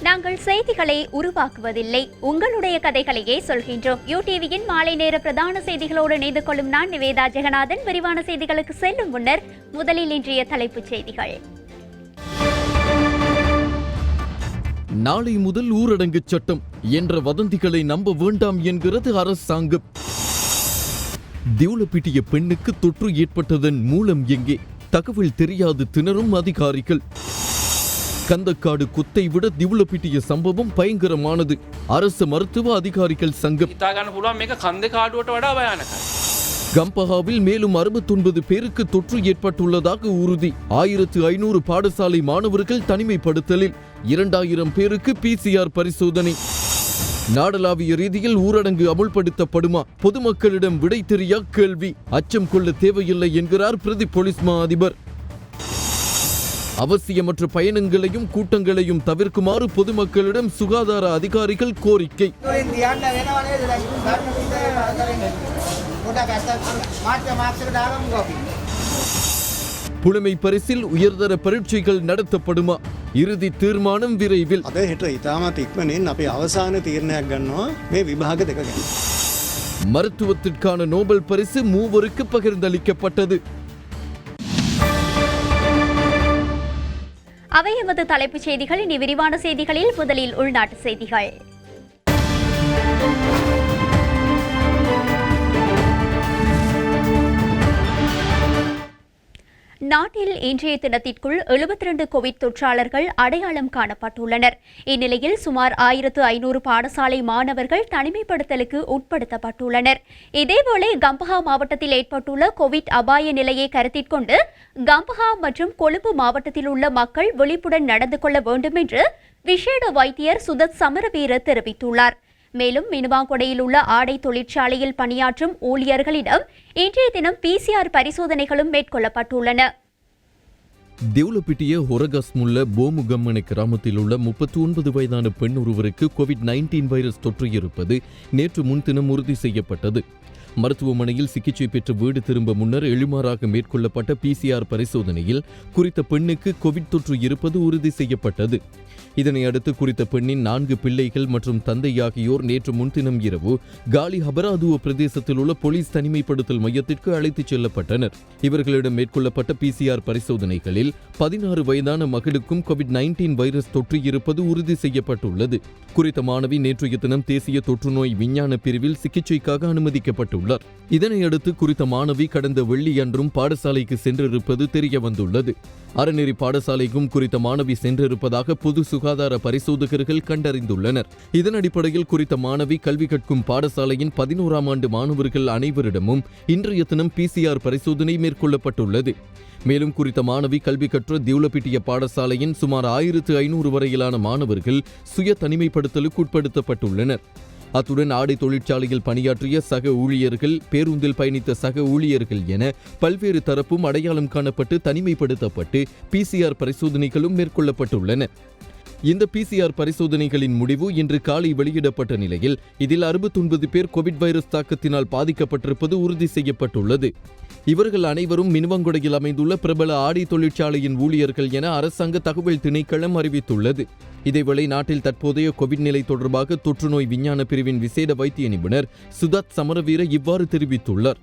நாங்கள் செய்திகளை உருவாக்குவதில்லை, உங்களுடைய கதைகளையே சொல்கின்றோம். யூடிவியின் மாலை நேர பிரதான செய்திகளோடு இணைந்து கொள்ளும் நான் நிவேதா ஜெகநாதன். விரிவான செய்திகளுக்கு செல்லும் முன்னர் முதலில் இன்றைய தலைப்புச் செய்திகள். நாளை முதல் ஊரடங்கு சட்டம் என்ற வதந்திகளை நம்ப வேண்டாம் என்கிறது அரசாங்கம். திவுலப்பிட்டிய பெண்ணுக்கு தொற்று ஏற்பட்டதன் மூலம் எங்கே? தகவல் தெரியாது திணறும் அதிகாரிகள். கந்தக்காடு குத்தை விட திவுலப்பிட்டிய சம்பவம் பயங்கரமானது. அரசு மருத்துவ அதிகாரிகள் சங்கம். கம்பஹாவில் மேலும் 69 பேருக்கு தொற்று ஏற்பட்டுள்ளதாக உறுதி. 1500 பாடசாலை மாணவர்கள் தனிமைப்படுத்தலில். 2000 பேருக்கு PCR பரிசோதனை. நாடளாவிய ரீதியில் ஊரடங்கு அமுல்படுத்தப்படுமா? பொதுமக்களிடம் விடை தெரியா கேள்வி. அச்சம் கொள்ள தேவையில்லை என்கிறார் பிரதி போலீஸ் மா அதிபர். அவசியமற்ற பயணங்களையும் கூட்டங்களையும் தவிர்க்குமாறு பொதுமக்களிடம் சுகாதார அதிகாரிகள் கோரிக்கை. புலமை பரிசில் உயர்தர பரீட்சைகள் நடத்தப்படுமா? இறுதி தீர்மானம் விரைவில். மருத்துவத்திற்கான நோபல் பரிசு 3 பகிர்ந்தளிக்கப்பட்டது. அவை எமது தலைப்புச் செய்திகள். இனி விரிவான செய்திகளில் முதலில் உள்நாட்டு செய்திகள். நாட்டில் இன்றைய தினத்திற்குள் 72 கோவிட் தொற்றாளர்கள் அடையாளம் காணப்பட்டுள்ளனர். இந்நிலையில் சுமார் 1500 பாடசாலை மாணவர்கள் தனிமைப்படுத்தலுக்கு உட்படுத்தப்பட்டுள்ளனர். இதேவேளை கம்பஹா மாவட்டத்தில் ஏற்பட்டுள்ள கோவிட் அபாய நிலையை கருத்தில் கொண்டு கம்பஹா மற்றும் கொழும்பு மாவட்டத்தில் உள்ள மக்கள் விழிப்புடன் நடந்து கொள்ள வேண்டும் என்று விசேட வைத்தியர் சுதத் சமரவீர தெரிவித்துள்ளார். மேலும் மினுவாங்கொடையில் உள்ள ஆடை தொழிற்சாலையில் பணியாற்றும் ஊழியர்களிடம் இன்றைய தினம் PCR பரிசோதனைகளும் மேற்கொள்ளப்பட்டுள்ளன. திவுலப்பிட்டிய ஹொரகாஸ்முல்ல போமுகம்மனை கிராமத்தில் உள்ள 39 வயதான பெண் ஒருவருக்கு COVID-19 வைரஸ் தொற்று இருப்பது நேற்று முன்தினம் உறுதி செய்யப்பட்டது. மருத்துவமனையில் சிகிச்சை பெற்று வீடு திரும்ப முன்னர் எழுமாறாக மேற்கொள்ளப்பட்ட PCR பரிசோதனையில் குறித்த பெண்ணுக்கு கோவிட் தொற்று இருப்பது உறுதி செய்யப்பட்டது. இதனை அடுத்து குறித்த பெண்ணின் 4 பிள்ளைகள் மற்றும் தந்தை ஆகியோர் நேற்று முன்தினம் இரவு காலி ஹபராதுவ பிரதேசத்தில் உள்ள போலீஸ் தனிமைப்படுத்தல் மையத்திற்கு அழைத்துச் செல்லப்பட்டனர். இவர்களிடம் மேற்கொள்ளப்பட்ட PCR பரிசோதனைகளில் 16 வயதான மகளுக்கும் COVID-19 வைரஸ் தொற்று இருப்பது உறுதி செய்யப்பட்டுள்ளது. குறித்த மாணவி நேற்றைய தினம் தேசிய தொற்றுநோய் விஞ்ஞான பிரிவில் சிகிச்சைக்காக அனுமதிக்கப்பட்டுள்ளார். இதனையடுத்து குறித்த மாணவி கடந்த வெள்ளியன்றும் பாடசாலைக்கு சென்றிருப்பது தெரிய வந்துள்ளது. அறநெறி பாடசாலைக்கும் குறித்த மாணவி சென்றிருப்பதாக பொது சுகாதார பரிசோதகர்கள் கண்டறிந்துள்ளனர். இதன் அடிப்படையில் குறித்த மாணவி கல்வி கற்கும் பாடசாலையின் 11ஆம் ஆண்டு மாணவர்கள் அனைவரிடமும் இன்றைய தினம் PCR பரிசோதனை மேற்கொள்ளப்பட்டுள்ளது. மேலும் குறித்த மாணவி கல்வி கற்ற திவுலப்பிட்டிய பாடசாலையின் சுமார் 1500 வரையிலான மாணவர்கள் சுய தனிமைப்படுத்தலுக்கு உட்படுத்தப்பட்டுள்ளனர். அத்துடன் ஆடை தொழிற்சாலையில் பணியாற்றிய சக ஊழியர்கள், பேருந்தில் பயணித்த சக ஊழியர்கள் என பல்வேறு தரப்பும் அடையாளம் காணப்பட்டு தனிமைப்படுத்தப்பட்டு PCR பரிசோதனைகளும் மேற்கொள்ளப்பட்டுள்ளன. இந்த PCR பரிசோதனைகளின் முடிவு இன்று காலை வெளியிடப்பட்ட நிலையில் இதில் 69 பேர் கோவிட் வைரஸ் தாக்கத்தினால் பாதிக்கப்பட்டிருப்பது உறுதி செய்யப்பட்டுள்ளது. இவர்கள் அனைவரும் மினுவங்கொடையில் அமைந்துள்ள பிரபல ஆடை தொழிற்சாலையின் ஊழியர்கள் என அரசாங்க தகவல் திணைக்களம் அறிவித்துள்ளது. இதேவேளை நாட்டில் தற்போதைய கோவிட் நிலை தொடர்பாக தொற்றுநோய் விஞ்ஞான பிரிவின் விசேட வைத்திய நிபுணர் சுதத் சமரவீர இவ்வாறு தெரிவித்துள்ளார்.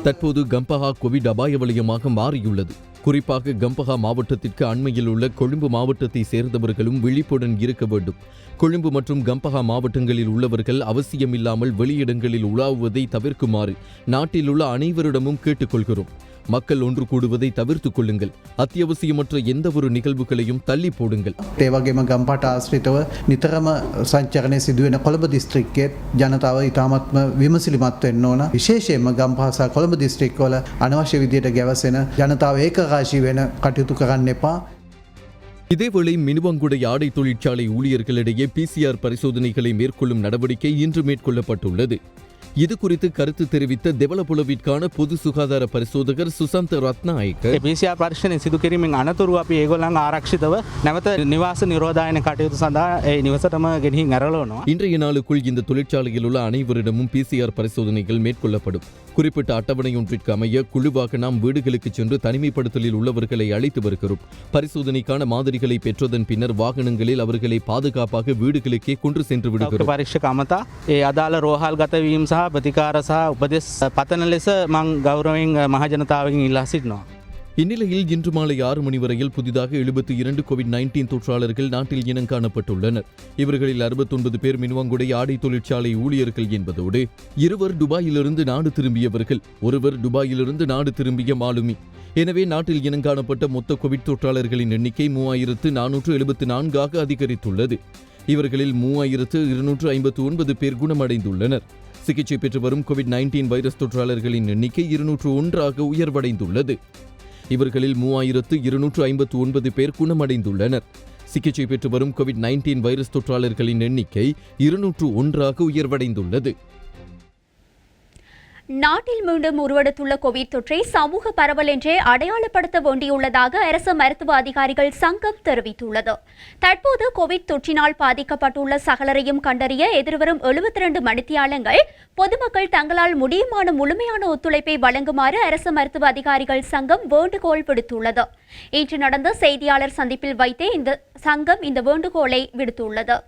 தற்போது கம்பஹா கோவிட் அபாய வலயமாக மாறியுள்ளது. குறிப்பாக கம்பஹா மாவட்டத்திற்கு அண்மையில் உள்ள கொழும்பு மாவட்டத்தை சேர்ந்தவர்களும் விழிப்புடன் இருக்க வேண்டும். கொழும்பு மற்றும் கம்பஹா மாவட்டங்களில் உள்ளவர்கள் அவசியமில்லாமல் வெளியிடங்களில் உலாவுவதை தவிர்க்குமாறு நாட்டில் உள்ள அனைவரிடமும் கேட்டுக்கொள்கிறோம். மக்கள் ஒன்று கூடுவதை தவிர்த்துக் கொள்ளுங்கள். அத்தியாவசியமற்ற எந்த ஒரு நிகழ்வுகளையும் தள்ளி போடுங்கள். ඒවගේම ගම්පට ආශ්‍රිතව නිතරම සංචරණය සිදුවෙන කොළඹ දිස්ත්‍රික්කයේ ජනතාව ඉතාමත්ම විමසිලිමත් වෙන්න ඕන. විශේෂයෙන්ම ගම්පහ සහ කොළඹ දිස්ත්‍රික්කවල අනවශ්‍ය විදියට ගැවසෙන ජනතාව ඒකරාශී වෙන කටයුතු කරන්න එපා. இதேவேளை மினுவங்குடை ஆடை தொழிற்சாலை ஊழியர்களிடையே PCR பரிசோதனைகளை மேற்கொள்ளும் நடவடிக்கை இன்று மேற்கொள்ளப்பட்டுள்ளது. இது குறித்து கருத்து தெரிவித்த දෙවලපොළவிற்கான பொது சுகாதார பரிசோதகர் சுசாந்த் ரத்நாயக்க PCR පරීක්ෂණ සිදු කිරීමෙන් අනතුරුව අපි ඒගොල්ලන් ආරක්ෂිතව නැවත නිවාස නිරෝධායන කටයුතු සඳහා ඒ නිවසටම ගෙනihin ඇරලවනවා. இன்றைய நாளுக்குள் இந்த தொழிற்சாலையில் உள்ள அனைவரிடமும் PCR பரிசோதனைகள் மேற்கொள்ளப்படும். குறிப்பிட்ட அட்டவணையொன்றிற்கு அமைய குழுவாக நாம் வீடுகளுக்கு சென்று தனிமைப்படுத்தலில் உள்ளவர்களை அழைத்து வருகிறோம். பரிசோதனைக்கான மாதிரிகளை பெற்றதன் பின்னர் வாகனங்களில் அவர்களை பாதுகாப்பாக வீடுகளுக்கே கொண்டு சென்று விடுகிறோம். පරීක්ෂක අමතා ඒ අදාළ රෝහල් ගත වීම සහ ප්‍රතිකාර සහ උපදෙස් පතන ලෙස මම ගෞරවයෙන් මහජනතාවගෙන් ඉල්ලා සිටිනවා. இந்நிலையில் இன்று மாலை 6 மணி வரையில் புதிதாக 72 கோவிட்-19 தொற்றாளர்கள் நாட்டில் இனம் காணப்பட்டுள்ளனர். இவர்களில் 69 பேர் மினுவாங்குடை ஆடை தொழிற்சாலை ஊழியர்கள் என்பதோடு 2 துபாயிலிருந்து நாடு திரும்பியவர்கள், 1 துபாயிலிருந்து நாடு திரும்பிய மாலுமி. எனவே நாட்டில் இனம் காணப்பட்ட மொத்த கோவிட் தொற்றாளர்களின் எண்ணிக்கை 3474ஆக அதிகரித்துள்ளது. இவர்களில் 3259 பேர் குணமடைந்துள்ளனர். சிகிச்சை பெற்று வரும் கோவிட்-19 வைரஸ் தொற்றாளர்களின் எண்ணிக்கை 201ஆக உயர்வடைந்துள்ளது. இவர்களில் 3259 பேர் குணமடைந்துள்ளனர். சிகிச்சை பெற்று வரும் கோவிட்-19 வைரஸ் தொற்றாளர்களின் எண்ணிக்கை 201ஆக உயர்வடைந்துள்ளது. நாட்டில் மீண்டும் உருவெடுத்துள்ள கோவிட் தொற்றை சமூக பரவல் என்றே அடையாளப்படுத்த வேண்டியுள்ளதாக அரசு மருத்துவ அதிகாரிகள் சங்கம் தெரிவித்துள்ளது. தற்போது கோவிட் தொற்றினால் பாதிக்கப்பட்டுள்ள சகலரையும் கண்டறிய எதிர்வரும் 72 மணித்தியாலங்கள் பொதுமக்கள் தங்களால் முடியுமான முழுமையான ஒத்துழைப்பை வழங்குமாறு அரசு மருத்துவ அதிகாரிகள் சங்கம் வேண்டுகோள் விடுத்துள்ளது. இன்று நடந்த செய்தியாளர் சந்திப்பில் வைத்தே இந்த சங்கம் இந்த வேண்டுகோளை விடுத்துள்ளது.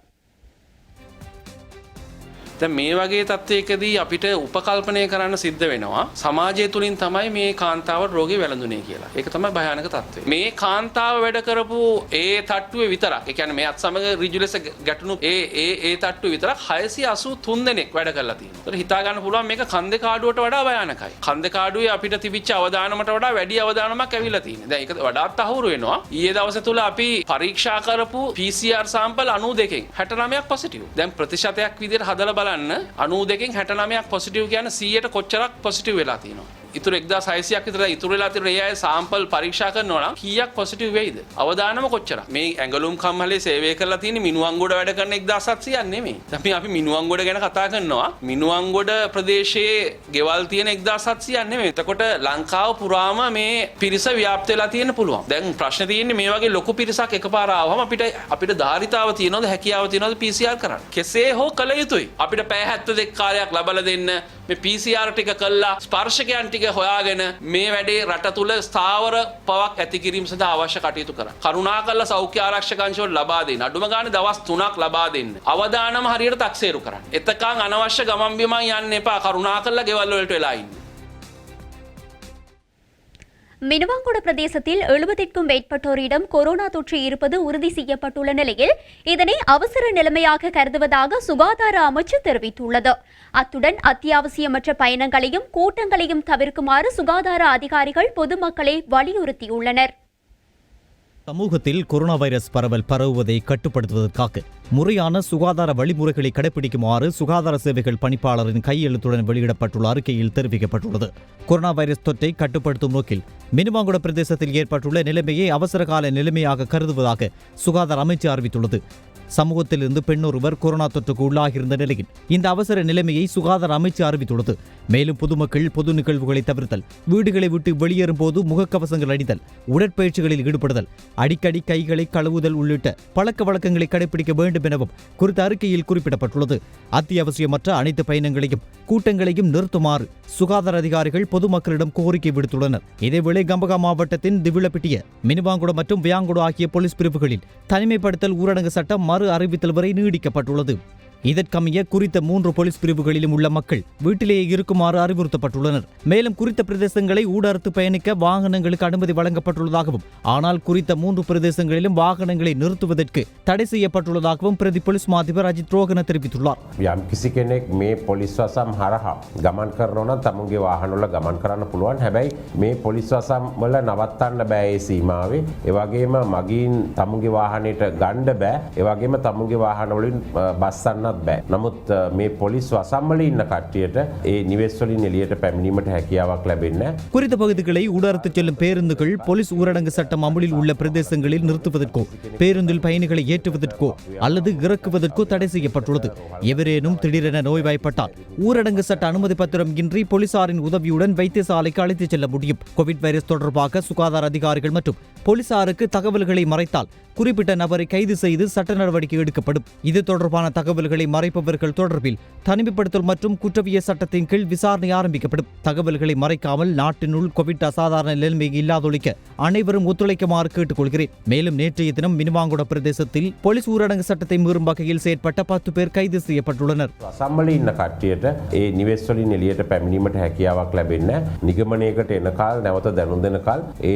දැන් මේ වගේ තත්ත්වයකදී අපිට උපකල්පනය කරන්න සිද්ධ වෙනවා සමාජය තුලින් තමයි මේ කාන්තාවට රෝගේ වැළඳුනේ කියලා. ඒක තමයි භයානක තත්ත්වය. මේ කාන්තාව වැඩ කරපු ඒ තට්ටුවේ විතරක්, ඒ කියන්නේ මෙයත් සමග ඍජු ලෙස ගැටුණු ඒ තට්ටුවේ විතරක් 683 දෙනෙක් වැඩ කරලා තියෙනවා. ඒතර හිතා ගන්න පුළුවන් මේක කන්දේ කාඩුවට වඩා භයානකයි. කන්දේ කාඩුවේ අපිට තිබිච්ච අවදානමට වඩා වැඩි අවදානමක් ඇවිල්ලා තියෙනවා. දැන් ඒක වඩාත් අහුරු වෙනවා. ඊයේ දවසේ තුල අපි පරීක්ෂා කරපු PCR සාම්පල් 92කින් 69ක් පොසිටිව්. දැන් ප්‍රතිශතයක් විදිහට හදලා බලන්න 92කින් 69ක් පොසිටිව් කියන්නේ 100ට කොච්චරක් පොසිටිව් වෙලා තියෙනවා. ඉතුරු 1600ක් විතර ඉතුරු වෙලා තියෙන ඒ අය සාම්පල් පරීක්ෂා කරනවා නම් කීයක් පොසිටිව් වෙයිද? අවදානම කොච්චරක්? මේ ඇඟලුම් කම්හලේ සේවය කරලා තියෙන මිනුවන්ගොඩ වැඩ කරන 1700ක් නෙමෙයි. දැන් අපි මිනුවන්ගොඩ ගැන කතා කරනවා. මිනුවන්ගොඩ ප්‍රදේශයේ ගෙවල් තියෙන 1700ක් නෙමෙයි. එතකොට ලංකාව පුරාම මේ පිරිස ව්‍යාප්ත වෙලා තියෙන්න පුළුවන්. දැන් ප්‍රශ්නේ තියෙන්නේ මේ වගේ ලොකු පිරිසක් එකපාර ආවම අපිට ධාරිතාව තියනවද, හැකියාව තියනවද PCR කරන්න? කෙසේ හෝ කළ යුතුයි. අපිට පැය 72 කාලයක් ලබා දෙන්න මේ PCR ටික කළා ස්පර්ශකයන් ටික හොයාගෙන මේ වැඩේ රට තුල ස්ථාවර පවක් ඇති කිරීම සඳහා අවශ්‍ය කටයුතු කරන්න. කරුණාකරලා සෞඛ්‍ය ආරක්ෂක අංශවල ලබා දෙන්න. අඩුම ගානේ දවස් 3ක් ලබා දෙන්න. අවදානම හරියට තක්සේරු කරන්න. එතකන් අනවශ්‍ය ගමන් බිමන් යන්න එපා. කරුණාකරලා ගෙවල් වලට වෙලා ඉන්න. மினுவாங்குட பிரதேசத்தில் 70க்கும் மேற்பட்டோரிடம் கொரோனா தொற்று இருப்பது உறுதி செய்யப்பட்டுள்ள நிலையில் இதனை அவசர நிலைமையாக கருதுவதாக சுகாதார அமைச்சு தெரிவித்துள்ளது. அத்துடன் அத்தியாவசியமற்ற பயணங்களையும் கூட்டங்களையும் தவிர்க்குமாறு சுகாதார அதிகாரிகள் பொதுமக்களை வலியுறுத்தியுள்ளனர். சமூகத்தில் கொரோனா வைரஸ் பரவல் பரவுவதை கட்டுப்படுத்துவதற்காக முறையான சுகாதார வழிமுறைகளை கடைபிடிக்குமாறு சுகாதார சேவைகள் பணிப்பாளரின் கையெழுத்துடன் வெளியிடப்பட்டுள்ள அறிக்கையில் தெரிவிக்கப்பட்டுள்ளது. கொரோனா வைரஸ் தொற்றை கட்டுப்படுத்தும் நோக்கில் மினுவாங்குட பிரதேசத்தில் ஏற்பட்டுள்ள நிலைமையை அவசரகால நிலைமையாக கருதுவதாக சுகாதார அமைச்சு அறிவித்துள்ளது. சமூகத்திலிருந்து பெண்ணொருவர் கொரோனா தொற்றுக்கு உள்ளாகியிருந்த நிலையில் இந்த அவசர நிலைமையை சுகாதார அமைச்சு அறிவித்துள்ளது. மேலும் பொதுமக்கள் பொது நிகழ்வுகளை தவிர்த்தல், வீடுகளை விட்டு வெளியேறும் போது முகக்கவசங்கள் அணிதல், உடற்பயிற்சிகளில் ஈடுபடுதல், அடிக்கடி கைகளை கழுவுதல் உள்ளிட்ட பழக்க வழக்கங்களை கடைபிடிக்க வேண்டும் எனவும் குறித்த அறிக்கையில் குறிப்பிடப்பட்டுள்ளது. அத்தியாவசியமற்ற அனைத்து பயணங்களையும் கூட்டங்களையும் நிறுத்துமாறு சுகாதார அதிகாரிகள் பொதுமக்களிடம் கோரிக்கை விடுத்துள்ளனர். இதேவேளை கம்பகா மாவட்டத்தின் திவிலப்பிட்டிய, மினுவாங்குட மற்றும் வியாங்குட ஆகிய போலீஸ் பிரிவுகளில் தனிமைப்படுத்தல் ஊரடங்கு சட்டம் மறு அறிவித்தல் வரை நீடிக்கப்பட்டுள்ளது. இதற்கமைய குறித்த 3 போலீஸ் பிரிவுகளிலும் உள்ள மக்கள் வீட்டிலேயே இருக்குமாறு அறிவுறுத்தப்பட்டுள்ளனர். மேலும் குறித்த பிரதேசங்களை ஊடறுத்து பயணிக்க வாகனங்களுக்கு அனுமதி வழங்கப்பட்டுள்ளதாகவும், ஆனால் குறித்த 3 பிரதேசங்களிலும் வாகனங்களை நிறுத்துவதற்கு தடை செய்யப்பட்டுள்ளதாகவும் பிரதி போலீஸ் மாதிபர் அஜித் ரோகன தெரிவித்துள்ளார். යම් කිසි කෙනෙක් මේ පොලිස් වසම් හරහා ගමන් කරනවා නම් තමුන්ගේ වාහනවල ගමන් කරන්න පුළුවන්. හැබැයි මේ පොලිස් වසම් වල නවත්තන්න බෑ ඒ සීමාවේ. ඒ වගේම මගින් තමුන්ගේ වාහනේට ගන්න බෑ. ඒ වගේම තමුන්ගේ වාහනවලින් බස්සන්න කරන්නත් බෑ. නමුත් මේ පොලිස් වසම්වල ඉන්න කට්ටියට ඒ නිවෙස් වලින් එළියට පැමිණීමට හැකියාවක් ලැබෙන්නේ නැහැ. குறித்த பகுதிகளை ஊடறுத்துச் செல்லும் பேருந்துகள் போலீஸ் ஊரடங்கு சட்டம் அமலில் உள்ள பிரதேசங்களில் நிறுத்துவதற்கோ பேருந்தில் பயணிகளை ஏற்றுவதற்கோ அல்லது இறக்குவதற்கோ தடை செய்யப்பட்டுள்ளது. எவரேனும் திடீரென நோய்வாய்ப்பட்டால் ஊரடங்கு சட்ட அனுமதி பத்திரம் இன்றி போலீசாரின் உதவியுடன் வைத்தியசாலைக்கு அழைத்துச் செல்ல முடியும். கோவிட் வைரஸ் தொடர்பாக சுகாதார அதிகாரிகள் மற்றும் போலீசாருக்கு தகவல்களை மறைத்தால் குறிப்பிட்ட நபரை கைது செய்து சட்ட நடவடிக்கை எடுக்கப்படும். இது தொடர்பான தகவல்களை மறைப்பவர்கள் தொடர்பில் தனிமைப்படுத்தல் மற்றும் குற்றவியல் சட்டத்தின் கீழ் விசாரணை ஆரம்பிக்கப்படும். தகவல்களை மறைக்காமல் நாட்டினுள் கோவிட் அசாதாரண நிலைமை இல்லாதொழிக்க அனைவரும் ஒத்துழைக்குமாறு கேட்டுக்கொள்கிறேன். மேலும் நேற்றைய தினம் மினுவாங்குட பிரதேசத்தில் போலீஸ் ஊரடங்கு சட்டத்தை மீறும் வகையில் செயற்பட்ட 10 பேர் கைது செய்யப்பட்டுள்ளனர். වසම්වල ඉන්න කට්ටියට ඒ නිවෙස් වලින් එළියට පැමිණීමට හැකියාවක් ලැබෙන්නේ නැහැ. නිගමනයකට එනකල් නැවත දැනුම් දෙනකල් ඒ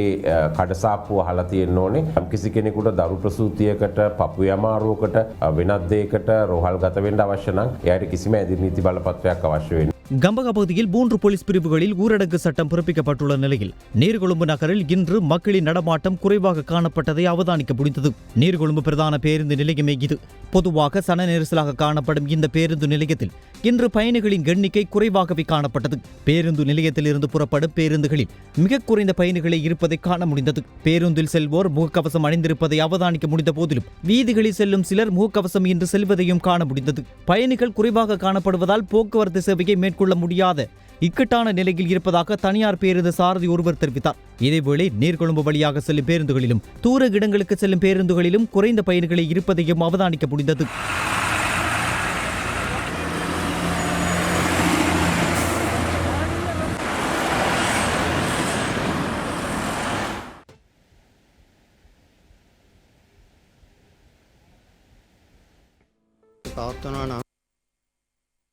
කඩසාප්පුව අහලා තියෙන්න ඕනේ. යම්කිසි කෙනෙකුට දරු ප්‍රසූතියකට, පපුවේ අමාරුවකට, වෙනත් දෙයකට රෝහල් ගත වෙන්න අවශ්‍ය නම් එයාට කිසිම ඇදිරි නීති බලපත්‍රයක් අවශ්‍ය වෙන්නේ. கம்பகா பகுதியில் 3 போலீஸ் பிரிவுகளில் ஊரடங்கு சட்டம் பிறப்பிக்கப்பட்டுள்ள நிலையில் நீர்கொழும்பு நகரில் இன்று மக்களின் நடமாட்டம் குறைவாக காணப்பட்டதை அவதானிக்க முடிந்தது. நீர்கொழும்பு பிரதான பேருந்து நிலையமே இது. பொதுவாக சன நெரிசலாக காணப்படும் இந்த பேருந்து நிலையத்தில் இன்று பயணிகளின் எண்ணிக்கை குறைவாகவே காணப்பட்டது. பேருந்து நிலையத்தில் இருந்து புறப்படும் பேருந்துகளில் மிக குறைந்த பயணிகளே இருப்பதை காண முடிந்தது. பேருந்தில் செல்வோர் முகக்கவசம் அணிந்திருப்பதை அவதானிக்க முடிந்த போதிலும் வீதிகளில் செல்லும் சிலர் முகக்கவசம் இன்று செல்வதையும் காண முடிந்தது. பயணிகள் குறைவாக காணப்படுவதால் போக்குவரத்து சேவையை மேற்கொள்ள முடியாத இக்கட்டான நிலையில் இருப்பதாக தனியார் பேருந்து சாரதி ஒருவர் தெரிவித்தார். இதேவேளை நீர்கொழும்பு வழியாக செல்லும் பேருந்துகளிலும் தூர இடங்களுக்கு செல்லும் பேருந்துகளிலும் குறைந்த பயணிகளே இருப்பதையும் அவதானிக்க முடிந்தது.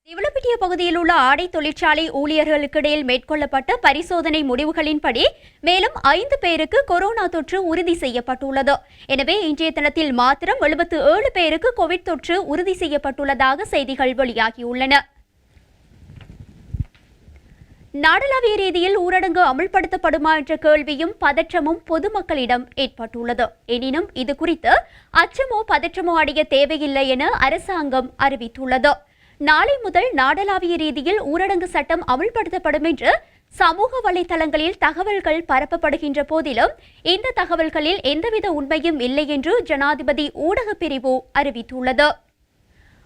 திவலப்பிட்டிய பகுதியில் உள்ள ஆடை தொழிற்சாலை ஊழியர்களுக்கிடையில் மேற்கொள்ளப்பட்ட பரிசோதனை முடிவுகளின்படி மேலும் 5 பேருக்கு கொரோனா தொற்று உறுதி செய்யப்பட்டுள்ளது. எனவே இன்றைய தினத்தில் மாத்திரம் 77 பேருக்கு கோவிட் தொற்று உறுதி செய்யப்பட்டுள்ளதாக செய்திகள் வெளியாகியுள்ளன. நாடளாவிய ரீதியில் ஊரடங்கு அமல்படுத்தப்படுமா என்ற கேள்வியும் பதற்றமும் பொதுமக்களிடம் ஏற்பட்டுள்ளது. எனினும் இது குறித்து அச்சமோ பதற்றமோ அடைய தேவையில்லை என அரசாங்கம் அறிவித்துள்ளது. நாளை முதல் நாடளாவிய ரீதியில் ஊரடங்கு சட்டம் அமல்படுத்தப்படும் என்று சமூக வலைதளங்களில் தகவல்கள் பரப்பப்படுகின்ற போதிலும் இந்த தகவல்களில் எந்தவித உண்மையும் இல்லை என்று ஜனாதிபதி ஊடகப் பிரிவு அறிவித்துள்ளது.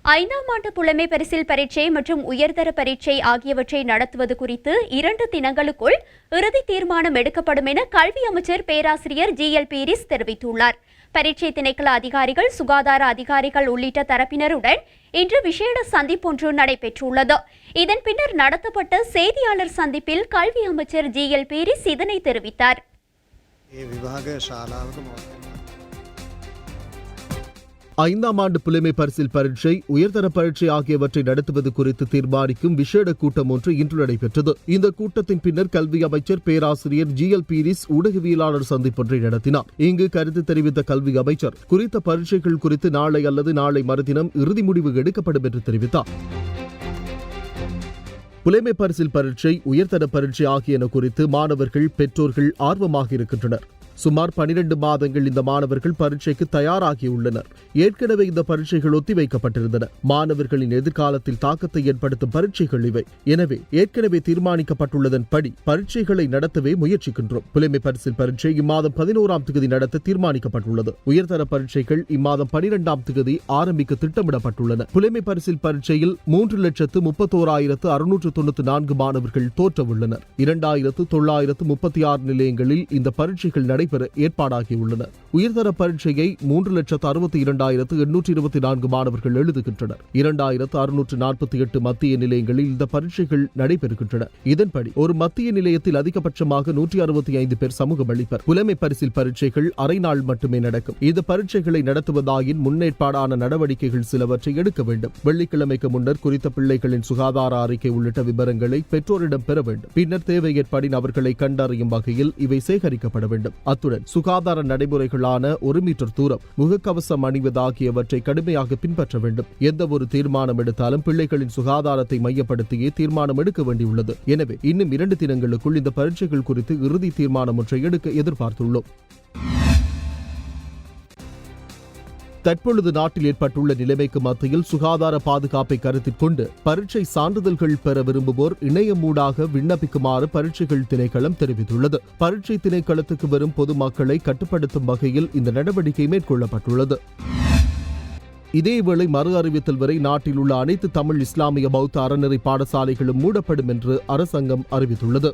5ஆம் ஆண்டு புலமை பரிசில் பரீட்சை மற்றும் உயர்தர பரீட்சை ஆகியவற்றை நடத்துவது குறித்து 2 தினங்களுக்குள் இறுதி தீர்மானம் எடுக்கப்படும் என கல்வி அமைச்சர் பேராசிரியர் GL பீரிஸ் தெரிவித்துள்ளார். பரீட்சை திணைக்கள அதிகாரிகள், சுகாதார அதிகாரிகள் உள்ளிட்ட தரப்பினருடன் இன்று விசேட சந்திப்பொன்று நடைபெற்றுள்ளது. இதன் பின்னர் நடத்தப்பட்ட செய்தியாளர் சந்திப்பில் கல்வி அமைச்சர் GL பீரிஸ் இதனை தெரிவித்தார். 5ஆம் ஆண்டு புலமை பரிசில் பரீட்சை, உயர்தர பரீட்சை ஆகியவற்றை நடத்துவது குறித்து தீர்மானிக்கும் விசேட கூட்டம் ஒன்று இன்று நடைபெற்றது. இந்த கூட்டத்தின் பின்னர் கல்வி அமைச்சர் பேராசிரியர் GL பீரிஸ் ஊடகவியலாளர் சந்திப்பொன்றை நடத்தினார். இங்கு கருத்து தெரிவித்த கல்வி அமைச்சர் குறித்த பரீட்சைகள் குறித்து நாளை அல்லது நாளை மறுதினம் இறுதி முடிவு எடுக்கப்படும் என்று தெரிவித்தார். புலமை பரிசில் பரீட்சை, உயர்தர பரீட்சை ஆகியன குறித்து மாணவர்கள், பெற்றோர்கள் ஆர்வமாக இருக்கின்றனர். சுமார் 12 மாதங்கள் இந்த மாணவர்கள் பரீட்சைக்கு தயாராகியுள்ளனர். ஏற்கனவே இந்த பரீட்சைகள் ஒத்திவைக்கப்பட்டிருந்தன. மாணவர்களின் எதிர்காலத்தில் தாக்கத்தை ஏற்படுத்தும் பரீட்சைகள் இவை. எனவே ஏற்கனவே தீர்மானிக்கப்பட்டுள்ளதன்படி பரீட்சைகளை நடத்தவே முயற்சிக்கின்றோம். புலமை பரிசில் பரீட்சை இம்மாதம் 11ஆம் தேதி நடத்த தீர்மானிக்கப்பட்டுள்ளது. உயர்தர பரீட்சைகள் இம்மாதம் 12ஆம் தேதி ஆரம்பிக்க திட்டமிடப்பட்டுள்ளன. புலமை பரிசில் பரீட்சையில் 3,31,694 மாணவர்கள் தோற்றவுள்ளனர். 2,936 நிலையங்களில் இந்த பரீட்சைகள் நடைபெற ஏற்பாடாகியுள்ளன. உயர்தர பரீட்சையை 3,62,824 மாணவர்கள் எழுதுகின்றனர். 2,648 மத்திய நிலையங்களில் இந்த பரீட்சைகள் நடைபெறுகின்றன. இதன்படி ஒரு மத்திய நிலையத்தில் அதிகபட்சமாக 165 பேர் சமூகம் அளிப்பர். புலமை பரிசில் பரீட்சைகள் அரை நாள் மட்டுமே நடக்கும். இந்த பரீட்சைகளை நடத்துவதாயின் முன்னேற்பாடான நடவடிக்கைகள் சிலவற்றை எடுக்க வேண்டும். வெள்ளிக்கிழமைக்கு முன்னர் குறித்த பிள்ளைகளின் சுகாதார அறிக்கை உள்ளிட்ட விவரங்களை பெற்றோரிடம் பெற வேண்டும். பின்னர் தேவை ஏற்படின் அவர்களை கண்டறியும் வகையில் இவை சேகரிக்கப்பட வேண்டும். அத்துடன் சுகாதார நடைமுறைகளான 1 மீட்டர் தூரம், முகக்கவசம் அணிவது ஆகியவற்றை கடுமையாக பின்பற்ற வேண்டும். எந்த ஒரு தீர்மானம் எடுத்தாலும் பிள்ளைகளின் சுகாதாரத்தை மையப்படுத்தியே தீர்மானம் எடுக்க வேண்டியுள்ளது. எனவே இன்னும் 2 தினங்களுக்குள் இந்த பரீட்சைகள் குறித்து இறுதி தீர்மானம் ஒன்றை எடுக்க எதிர்பார்த்துள்ளோம். தற்பொழுது நாட்டில் ஏற்பட்டுள்ள நிலைமைக்கு மத்தியில் சுகாதார பாதுகாப்பை கருத்தில் கொண்டு பரீட்சை சான்றிதழ்கள் பெற விரும்புவோர் இணையமூடாக விண்ணப்பிக்குமாறு பரீட்சைகள் திணைக்களம் தெரிவித்துள்ளது. பரீட்சை திணைக்களத்துக்கு வரும் பொதுமக்களை கட்டுப்படுத்தும் வகையில் இந்த நடவடிக்கை மேற்கொள்ளப்பட்டுள்ளது. இதேவேளை மறு அறிவித்தல் வரை நாட்டில் உள்ள அனைத்து தமிழ் இஸ்லாமிய பௌத்த அறநெறி பாடசாலைகளும் மூடப்படும் என்று அரசாங்கம் அறிவித்துள்ளது.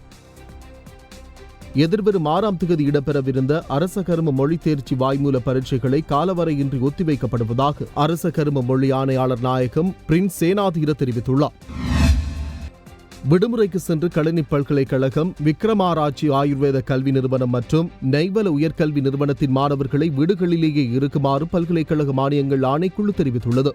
எதிர்வரும் 6ஆம் தேதி இடம்பெறவிருந்த அரச கரும மொழி தேர்ச்சி வாய்மூல பரீட்சைகளை காலவரையின்றி ஒத்திவைக்கப்படுவதாக அரச கரும மொழி ஆணையாளர் நாயகம் பிரின்ஸ் சேனாதீர தெரிவித்துள்ளார். விடுமுறைக்கு சென்று களனி பல்கலைக்கழகம், விக்ரமாராய்ச்சி ஆயுர்வேத கல்வி நிறுவனம் மற்றும் நெய்வல உயர்கல்வி நிறுவனத்தின் மாணவர்களை வீடுகளிலேயே இருக்குமாறு பல்கலைக்கழக மானியங்கள் ஆணைக்குழு தெரிவித்துள்ளது.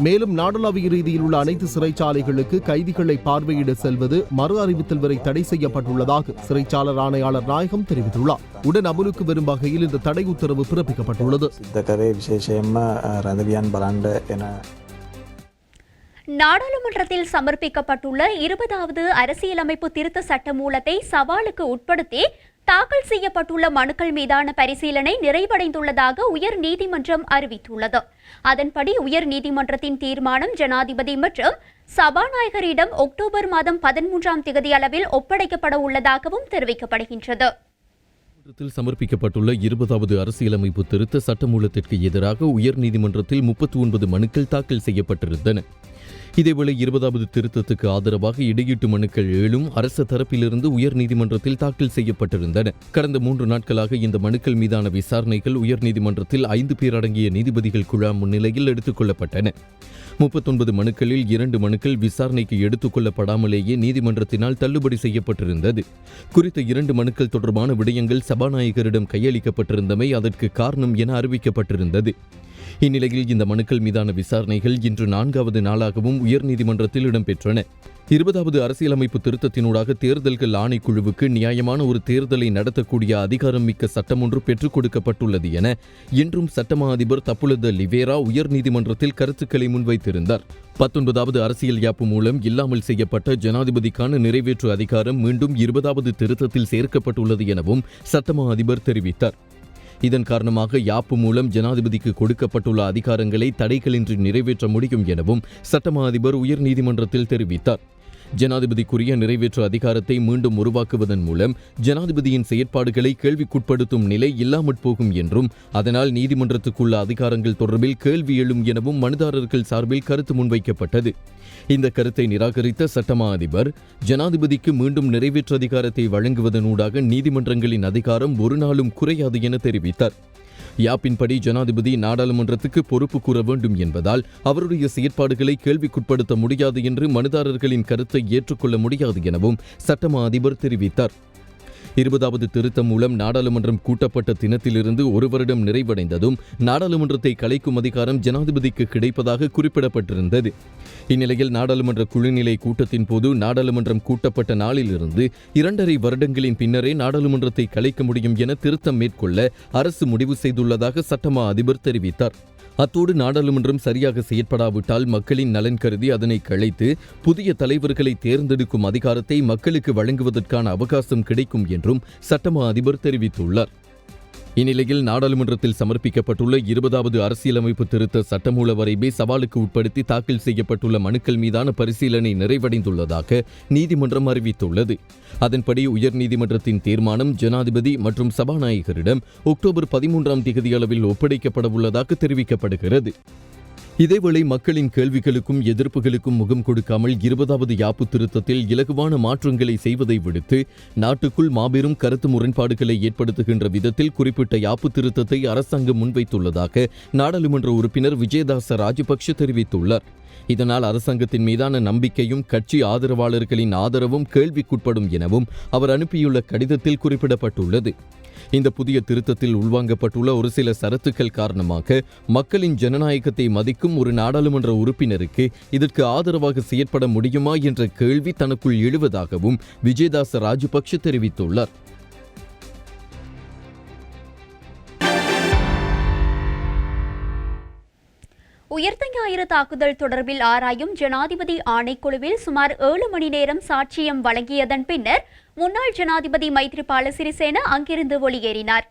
மேலும் நாடளாவிய ரீதியில் உள்ள அனைத்து சிறைச்சாலைகளுக்கு கைதிகளை பார்வையிட செல்வது மறு அறிவித்தல் வரை தடை செய்யப்பட்டுள்ளதாக சிறைச்சாளர் ஆணையாளர் நாயகம் தெரிவித்துள்ளார். உடன் அமலுக்கு வரும் வகையில் இந்த தடை உத்தரவு பிறப்பிக்கப்பட்டுள்ளது. நாடாளுமன்றத்தில் சமர்ப்பிக்கப்பட்டுள்ள 20வது அரசியலமைப்பு திருத்த சட்டமூலத்தை சவாலுக்கு உட்படுத்தி தாக்கல் செய்யப்பட்டுள்ள மனுக்கள் மீதான பரிசீலனை நிறைவடைந்துள்ளதாக உயர் நீதிமன்றம் அறிவித்துள்ளது. அதன்படி உயர் நீதிமன்றத்தின் தீர்மானம் ஜனாதிபதி மற்றும் சபாநாயகரிடம் அக்டோபர் மாதம் 13ஆம் தேதி அளவில் ஒப்படைக்கப்பட உள்ளதாகவும் தெரிவிக்கப்படுகின்றது. சமர்ப்பிக்கப்பட்டுள்ள 20வது அரசியலமைப்பு திருத்த சட்டமூலத்திற்கு எதிராக உயர் நீதிமன்றத்தில் 39 மனுக்கள் தாக்கல் செய்யப்பட்டிருந்தன. இதேவேளை 20வது திருத்தத்துக்கு ஆதரவாக இடையீட்டு மனுக்கள் 7 அரசு தரப்பிலிருந்து உயர் நீதிமன்றத்தில் தாக்கல் செய்யப்பட்டிருந்தன. கடந்த 3 நாட்களாக இந்த மனுக்கள் மீதான விசாரணைகள் உயர் நீதிமன்றத்தில் 5 பேர் அடங்கிய நீதிபதிகள் குழாம் முன்னிலையில் எடுத்துக் கொள்ளப்பட்டன. 39 மனுக்களில் 2 மனுக்கள் விசாரணைக்கு எடுத்துக் கொள்ளப்படாமலேயே நீதிமன்றத்தினால் தள்ளுபடி செய்யப்பட்டிருந்தது. குறித்த 2 மனுக்கள் தொடர்பான விடயங்கள் சபாநாயகரிடம் கையளிக்கப்பட்டிருந்தமை அதற்கு காரணம் என அறிவிக்கப்பட்டிருந்தது. இந்நிலையில் இந்த மனுக்கள் மீதான விசாரணைகள் இன்று 4வது நாளாகவும் உயர்நீதிமன்றத்தில் இடம்பெற்றன. 20வது அரசியலமைப்பு திருத்தத்தினூடாக தேர்தல்கள் ஆணைக்குழுவுக்கு நியாயமான ஒரு தேர்தலை நடத்தக்கூடிய அதிகாரம் மிக்க சட்டம் ஒன்று பெற்றுக் கொடுக்கப்பட்டுள்ளது என இன்றும் சட்டமா அதிபர் தப்புலத லிவேரா உயர்நீதிமன்றத்தில் கருத்துக்களை முன்வைத்திருந்தார். 19வது அரசியல் யாப்பு மூலம் இல்லாமல் செய்யப்பட்ட ஜனாதிபதிக்கான நிறைவேற்று அதிகாரம் மீண்டும் 20வது திருத்தத்தில் சேர்க்கப்பட்டுள்ளது எனவும் சட்டமா அதிபர் தெரிவித்தார். இதன் காரணமாக யாப்பு மூலம் ஜனாதிபதிக்கு கொடுக்கப்பட்டுள்ள அதிகாரங்களை தடைகளின்றி நிறைவேற்ற முடியும் எனவும் சட்டமா அதிபர் உயர்நீதிமன்றத்தில் தெரிவித்தார். ஜனாதிபதிக்குரிய நிறைவேற்று அதிகாரத்தை மீண்டும் உருவாக்குவதன் மூலம் ஜனாதிபதியின் செயற்பாடுகளை கேள்விக்குட்படுத்தும் நிலை இல்லாமற் போகும் என்றும் அதனால் நீதிமன்றத்துக்குள்ள அதிகாரங்கள் தொடர்பில் கேள்வி எழும் எனவும் மனுதாரர்கள் சார்பில் கருத்து முன்வைக்கப்பட்டது. இந்த கருத்தை நிராகரித்த சட்டமா அதிபர் ஜனாதிபதிக்கு மீண்டும் நிறைவேற்று அதிகாரத்தை வழங்குவதனூடாக நீதிமன்றங்களின் அதிகாரம் ஒரு நாளும் குறையாது என தெரிவித்தார். யாப்பின்படி ஜனாதிபதி நாடாளுமன்றத்துக்கு பொறுப்பு கூற வேண்டும் என்பதால் அவருடைய செயற்பாடுகளை கேள்விக்குட்படுத்த முடியாது என்று மனுதாரர்களின் கருத்தை ஏற்றுக்கொள்ள முடியாது எனவும் சட்டமா அதிபர் தெரிவித்தார். 20வது திருத்தம் மூலம் நாடாளுமன்றம் கூட்டப்பட்ட தினத்திலிருந்து 1 வருடம் நிறைவடைந்ததும் நாடாளுமன்றத்தை கலைக்கும் அதிகாரம் ஜனாதிபதிக்கு கிடைப்பதாக குறிப்பிடப்பட்டிருந்தது. இந்நிலையில் நாடாளுமன்ற குழுநிலை கூட்டத்தின் போது நாடாளுமன்றம் கூட்டப்பட்ட நாளிலிருந்து 2.5 வருடங்களின் பின்னரே நாடாளுமன்றத்தை கலைக்க முடியும் என திருத்தம் மேற்கொள்ள அரசு முடிவு செய்துள்ளதாக சட்டமா அதிபர் தெரிவித்தார். அத்தோடு நாடாளுமன்றம் சரியாக செயற்படாவிட்டால் மக்களின் நலன் கருதி அதனை கலைத்து புதிய தலைவர்களை தேர்ந்தெடுக்கும் அதிகாரத்தை மக்களுக்கு வழங்குவதற்கான அவகாசம் கிடைக்கும் என்றும் சட்டமா அதிபர் தெரிவித்துள்ளார். இந்நிலையில் நாடாளுமன்றத்தில் சமர்ப்பிக்கப்பட்டுள்ள 20வது அரசியலமைப்பு திருத்த சட்டமூல வரைவை சவாலுக்கு உட்படுத்தி தாக்கல் செய்யப்பட்டுள்ள மனுக்கள் மீதான பரிசீலனை நிறைவடைந்துள்ளதாக நீதிமன்றம் அறிவித்துள்ளது. அதன்படி உயர்நீதிமன்றத்தின் தீர்மானம் ஜனாதிபதி மற்றும் சபாநாயகரிடம் அக்டோபர் 13ஆம் தேதி அளவில் ஒப்படைக்கப்பட உள்ளதாக தெரிவிக்கப்படுகிறது. இதேவேளை மக்களின் கேள்விகளுக்கும் எதிர்ப்புகளுக்கும் முகம் கொடுக்காமல் 20வது யாப்பு திருத்தத்தில் இலகுவான மாற்றங்களை செய்வதை விடுத்து நாட்டுக்குள் மாபெரும் கருத்து முரண்பாடுகளை ஏற்படுத்துகின்ற விதத்தில் குறிப்பிட்ட யாப்பு திருத்தத்தை அரசாங்கம் முன்வைத்துள்ளதாக நாடாளுமன்ற உறுப்பினர் விஜயதாச ராஜபக்ஷ தெரிவித்துள்ளார். இதனால் அரசாங்கத்தின் மீதான நம்பிக்கையும் கட்சி ஆதரவாளர்களின் ஆதரவும் கேள்விக்குட்படும் எனவும் அவர் அனுப்பியுள்ள கடிதத்தில் குறிப்பிடப்பட்டுள்ளது. இந்த புதிய திருத்தத்தில் உள்வாங்கப்பட்டுள்ள ஒரு சில சரத்துக்கள் காரணமாக மக்களின் ஜனநாயகத்தை மதிக்கும் ஒரு நாடாளுமன்ற உறுப்பினருக்கு இதற்கு ஆதரவாக செயற்பட முடியுமா என்ற கேள்வி தனக்குள் எழுவதாகவும் விஜயதாச ராஜபக்ஷ தெரிவித்துள்ளார். உயிர்த்த ஞாயிறு தாக்குதல் தொடர்பில் ஆராயும் ஜனாதிபதி ஆணைக்குழுவில் சுமார் 7 மணி நேரம் சாட்சியம் வழங்கியதன் பின்னர் முன்னாள் ஜனாதிபதி மைத்ரிபால சிறிசேன அங்கிருந்து வெளியேறினார்.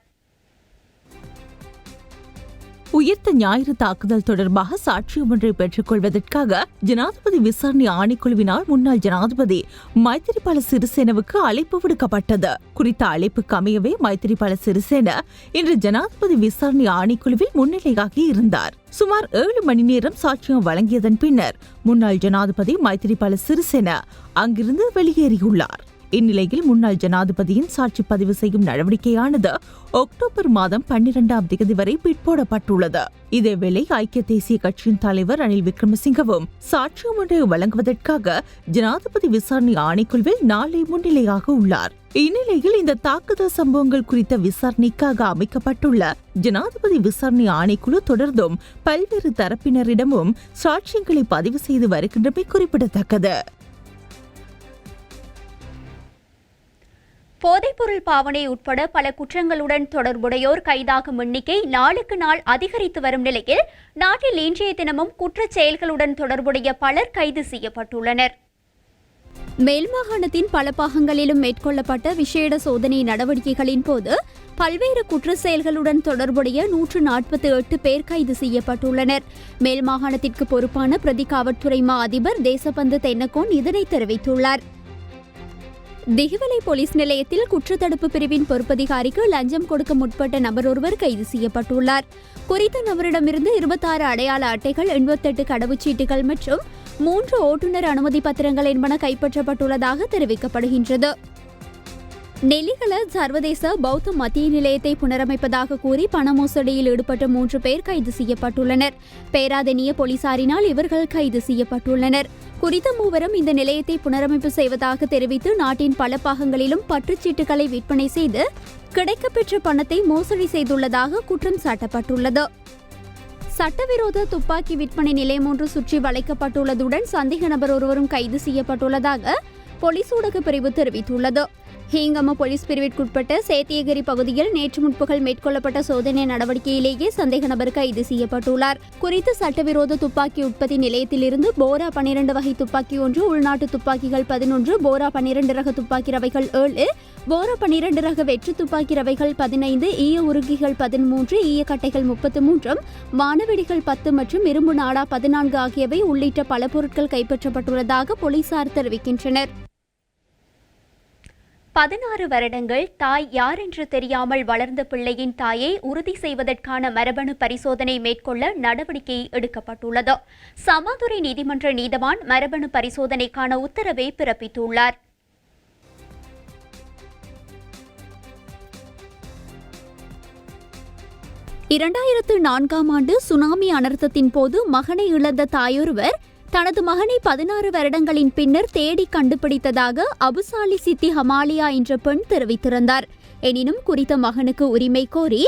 உயிர்த்த ஞாயிறு தாக்குதல் தொடர்பாக சாட்சியம் ஒன்றை பெற்றுக் கொள்வதற்காக ஜனாதிபதி விசாரணை ஆணைக்குழுவினால் முன்னாள் ஜனாதிபதி மைத்திரிபால சிறிசேனவுக்கு அழைப்பு விடுக்கப்பட்டது. குறித்த அழைப்புக்கு அமையவே மைத்திரிபால சிறிசேன இன்று ஜனாதிபதி விசாரணை ஆணைக்குழுவில் முன்னிலையாகி இருந்தார். சுமார் 7 மணி நேரம் சாட்சியம் வழங்கியதன் பின்னர் முன்னாள் ஜனாதிபதி மைத்திரிபால சிறிசேன அங்கிருந்து வெளியேறியுள்ளார். இந்நிலையில் முன்னாள் ஜனாதிபதியின் சாட்சி பதிவு செய்யும் நடவடிக்கையானது அக்டோபர் மாதம் 12ஆம் தேதி வரை பிற்போடப்பட்டுள்ளது. இதேவேளை ஐக்கிய தேசிய கட்சியின் தலைவர் ரணில் விக்ரமசிங்கவும் சாட்சியம் ஒன்றை வழங்குவதற்காக ஜனாதிபதி விசாரணை ஆணைக்குழுவில் நாளை முன்னிலையாக உள்ளார். இந்நிலையில் இந்த தாக்குதல் சம்பவங்கள் குறித்த விசாரணைக்காக அமைக்கப்பட்டுள்ள ஜனாதிபதி விசாரணை ஆணைக்குழு தொடர்ந்தும் பல்வேறு தரப்பினரிடமும் சாட்சியங்களை பதிவு செய்து வருகின்றமை குறிப்பிடத்தக்கது. போதைப்பொருள் பாவனை உட்பட பல குற்றங்களுடன் தொடர்புடையோர் கைதாகும் எண்ணிக்கை நாளுக்கு நாள் அதிகரித்து வரும் நிலையில் நாட்டில் இன்றைய தினமும் குற்றச் செயல்களுடன் தொடர்புடைய பலர் கைது செய்யப்பட்டுள்ளனர். மேல் மாகாணத்தின் பல பாகங்களிலும் மேற்கொள்ளப்பட்ட விசேட சோதனை நடவடிக்கைகளின் போது பல்வேறு குற்ற செயல்களுடன் தொடர்புடைய 148 பேர் கைது செய்யப்பட்டுள்ளனர். மேல் மாகாணத்திற்கு பொறுப்பான பிரதி காவல்துறை மா அதிபர் தேசபந்து தென்னகோன் இதனை தெரிவித்துள்ளார். திகிவலை போலீஸ் நிலையத்தில் குற்றத்தடுப்பு பிரிவின் பொறுப்பதிகாரிக்கு லஞ்சம் கொடுக்க முற்பட்ட நபர் ஒருவர் கைது செய்யப்பட்டுள்ளார். குறித்த நபரிடமிருந்து 26 அடையாள அட்டைகள், 88 கடவுச்சீட்டுகள் மற்றும் 3 ஓட்டுநர் அனுமதி பத்திரங்கள் என்பன கைப்பற்றப்பட்டுள்ளதாக தெரிவிக்கப்படுகின்றது. நெல்லிகள சர்வதேச பௌத்த மத்திய நிலையத்தை புனரமைப்பதாக கூறி பண மோசடியில் ஈடுபட்ட 3 பேர் கைது செய்யப்பட்டுள்ளனர். பேராதெனிய போலீசாரினால் இவர்கள் கைது செய்யப்பட்டுள்ளனர். குறித்த மூவரும் இந்த நிலையத்தை புனரமைப்பு செய்வதாக தெரிவித்து நாட்டின் பல பாகங்களிலும் பற்றுச்சீட்டுகளை விற்பனை செய்து கிடைக்கப்பெற்ற பணத்தை மோசடி செய்துள்ளதாக குற்றம் சாட்டப்பட்டுள்ளது. சட்டவிரோத துப்பாக்கி விற்பனை நிலையம் ஒன்று சுற்றி வளைக்கப்பட்டுள்ளதுடன் சந்தேக நபர் ஒருவரும் கைது செய்யப்பட்டுள்ளதாக போலீஸ் ஊடக பிரிவு தெரிவித்துள்ளது. ஹீங்கம போலீஸ் பிரிவிற்குட்பட்ட சேத்தியகிரி பகுதியில் நேற்று முற்பகல் மேற்கொள்ளப்பட்ட சோதனை நடவடிக்கையிலேயே சந்தேக நபர் கைது செய்யப்பட்டுள்ளார். குறித்த சட்டவிரோத துப்பாக்கி உற்பத்தி நிலையத்திலிருந்து போரா 12 வகை துப்பாக்கி ஒன்று, உள்நாட்டு துப்பாக்கிகள் 11, போரா 12 ரக துப்பாக்கி ரவைகள் 7, போரா 12 ரக வெற்று துப்பாக்கி ரவைகள் 15, ஈய உருகிகள் 13, ஈய கட்டைகள் 33, வானவெடிகள் 10 மற்றும் இரும்பு நாடா 14 ஆகியவை உள்ளிட்ட பல பொருட்கள் கைப்பற்றப்பட்டுள்ளதாக போலீசார் தெரிவிக்கின்றனர். 16 வருடங்கள் தாய் யார் என்று தெரியாமல் வளர்ந்த பிள்ளையின் தாயை உறுதி செய்வதற்கான மரபணு பரிசோதனை மேற்கொள்ள நடவடிக்கை எடுக்கப்பட்டுள்ளது. சமாதுரை நீதிமன்ற நீதவான் மரபணு பரிசோதனைக்கான உத்தரவை பிறப்பித்துள்ளார். ஆண்டு சுனாமி அனர்த்தத்தின் போது மகனை இழந்த தாயொருவர் தனது மகனை 16 வருடங்களின் பின்னர் தேடி கண்டுபிடித்ததாக அபுசாலி சித்தி ஹமாலியா என்ற பெண் தெரிவித்திருந்தார். எனினும் குறித்த மகனுக்கு உரிமை கோரி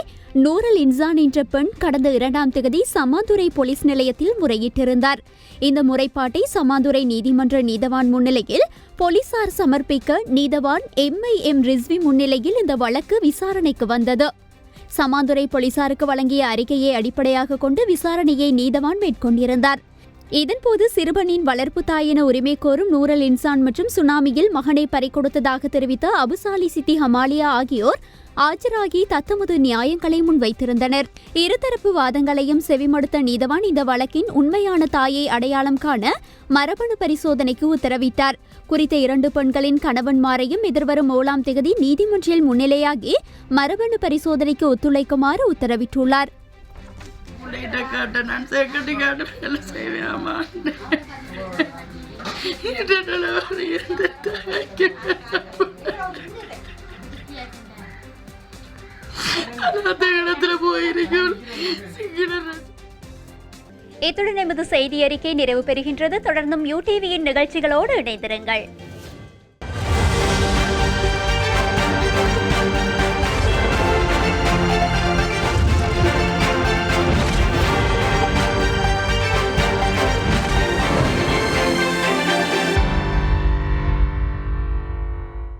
நூரல் இன்சான் என்ற பெண் கடந்த 2ஆம் தேதி சமாதுரை போலீஸ் நிலையத்தில் முறையிட்டிருந்தார். இந்த முறைப்பாட்டை சமாதுரை நீதிமன்ற நீதவான் முன்னிலையில் போலீசார் சமர்ப்பிக்க நீதவான் MIM ரிஸ்வி முன்னிலையில் இந்த வழக்கு விசாரணைக்கு வந்தது. சமாதுரை போலீசாருக்கு வழங்கிய அறிக்கையை அடிப்படையாக கொண்டு விசாரணையை நீதவான் மேற்கொண்டிருந்தார். இதன்போது சிறுவனின் வளர்ப்பு தாய் என உரிமை கோரும் நூரல் இன்சான் மற்றும் சுனாமியில் மகனை பறிகொடுத்ததாக தெரிவித்த அபுசாலி சித்தி ஹமாலியா ஆகியோர் ஆஜராகி தத்தமது நியாயங்களை முன்வைத்திருந்தனர். இருதரப்பு வாதங்களையும் செவிமடுத்த நீதவான் இந்த வழக்கின் உண்மையான தாயை அடையாளம் காண மரபணு பரிசோதனைக்கு உத்தரவிட்டார். குறித்த 2 பெண்களின் கணவன்மாரையும் எதிர்வரும் 7ஆம் தேதி நீதிமன்றில் முன்னிலையாகி மரபணு பரிசோதனைக்கு ஒத்துழைக்குமாறு உத்தரவிட்டுள்ளார். நான் செகண்ட் கார்டு வேலை செய்வேன். இத்துடன் எமது செய்தி அறிக்கை நிறைவு பெறுகின்றது. தொடர்ந்தும் UTVயின் நிகழ்ச்சிகளோடு இணைந்திருங்கள்.